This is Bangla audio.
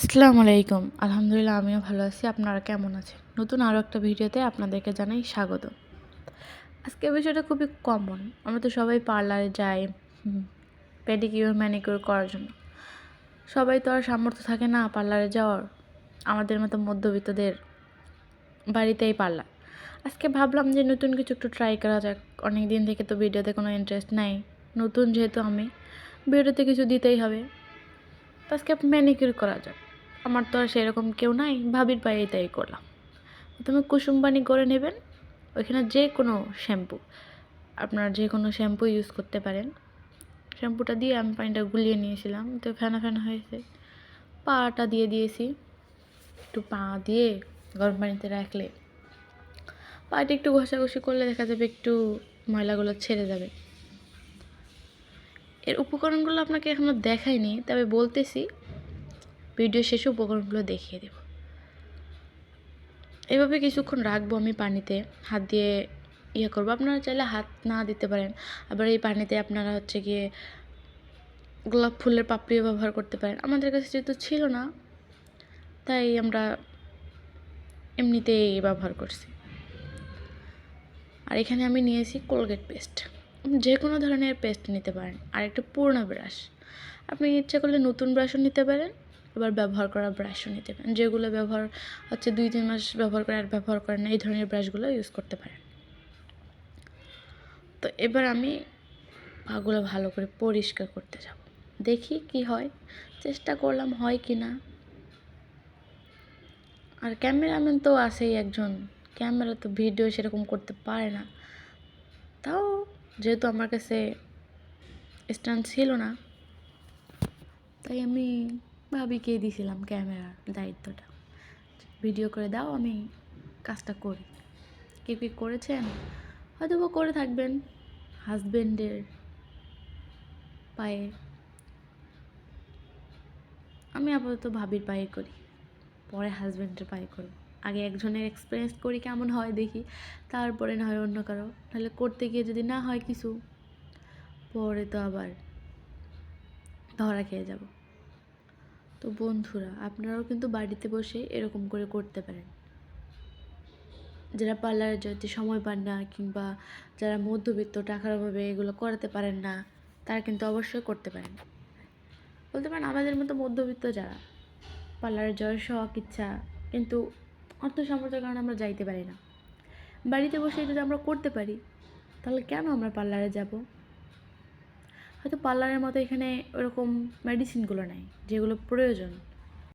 আসসালামু আলাইকুম। আলহামদুলিল্লাহ আমিও ভালো আছি। আপনারা কেমন আছেন? নতুন আরও একটা ভিডিওতে আপনাদেরকে জানাই স্বাগত। আজকের বিষয়টা খুবই কমন। আমরা তো সবাই পার্লারে যাই পেডিকিউর ম্যানিকিউর করার জন্য। সবাই তো আর সামর্থ্য থাকে না পার্লারে যাওয়ার। আমাদের মতো মধ্যবিত্তদের বাড়িতেই পার্লার। আজকে ভাবলাম যে নতুন কিছু একটু ট্রাই করা যাক। অনেক দিন থেকে তো ভিডিওতে কোনো ইন্টারেস্ট নাই। নতুন যেহেতু আমি, ভিডিওতে কিছু দিতেই হবে। তো আজকে ম্যানিকিউর করা যাক। আমার তো আর সেরকম কেউ নাই, ভাবির পায়ে তাই করলাম। প্রথমে কুসুম পানি করে নেবেন। ওইখানে যে কোনো শ্যাম্পু, আপনার যে কোনো শ্যাম্পু ইউজ করতে পারেন। শ্যাম্পুটা দিয়ে আমি পানিটা গুলিয়ে নিয়েছিলাম, তো ফেনা ফেনা হয়েছে। পাটা দিয়ে দিয়েছি। একটু পা দিয়ে গরম পানিতে রাখলে পাটা একটু ঘষাঘষি করলে দেখা যাবে একটু ময়লাগুলো ছেড়ে যাবে। এর উপকরণগুলো আপনাকে এখনও দেখাইনি, তবে বলতেছি ভিডিও শেষে উপকরণগুলো দেখিয়ে দেব। এভাবে কিছুক্ষণ রাখবো আমি পানিতে, হাত দিয়ে করবো। আপনারা চাইলে হাত না দিতে পারেন। আবার এই পানিতে আপনারা গিয়ে গোলাপ ফুলের পাপড়িও ব্যবহার করতে পারেন। আমাদের কাছে যেহেতু ছিল না, তাই আমরা এমনিতেই ব্যবহার করছি। আর এখানে আমি নিয়েছি কোলগেট পেস্ট। যে কোনো ধরনের পেস্ট নিতে পারেন। আর একটা পুরনো ব্রাশ, আপনি ইচ্ছা করলে নতুন ব্রাশও নিতে পারেন, আবার ব্যবহার করা ব্রাশও নিতে পারেন। যেগুলো ব্যবহার 2-3 মাস ব্যবহার করে আর ব্যবহার করেন না, এই ধরনের ব্রাশগুলো ইউজ করতে পারেন। তো এবার আমি পাগুলো ভালো করে পরিষ্কার করতে যাব, দেখি কি হয়। চেষ্টা করলাম হয় কি না। আর ক্যামেরাম্যান তো আছেই একজন, ক্যামেরা তো ভিডিও সেরকম করতে পারে না। তাও যেহেতু আমার কাছে স্ট্যান্ড ছিল না, তাই আমি ভাবিকে দিয়েছিলাম ক্যামেরার দায়িত্বটা। ভিডিও করে দাও, আমি কাজটা করি। কেউ কি করেছেন? হয়তো বা করে থাকবেন হাজব্যান্ডের পায়ে। আমি আপাতত ভাবির পায়ে করি, পরে হাজব্যান্ডের পায়ে করব। আগে একজনের এক্সপিরিয়েন্স করি কেমন হয় দেখি, তারপরে না হয় অন্য কারো। তাহলে করতে গিয়ে যদি না হয় কিছু, পরে তো আবার ধরা খেয়ে যাব। তো বন্ধুরা, আপনারাও কিন্তু বাড়িতে বসে এরকম করে করতে পারেন। যারা পার্লারে যেতে সময় পান না, কিংবা যারা মধ্যবিত্ত টাকার অভাবে এগুলো করাতে পারেন না, তারা কিন্তু অবশ্যই করতে পারেন। বলতে পারেন আমাদের মতো মধ্যবিত্ত যারা পার্লারে যাওয়ার শখ ইচ্ছা, কিন্তু অর্থ সামর্থ্যের কারণে আমরা যাইতে পারি না। বাড়িতে বসে যদি আমরা করতে পারি, তাহলে কেন আমরা পার্লারে যাব? হয়তো পার্লারের মতো এখানে ওরকম মেডিসিনগুলো নেই যেগুলো প্রয়োজন।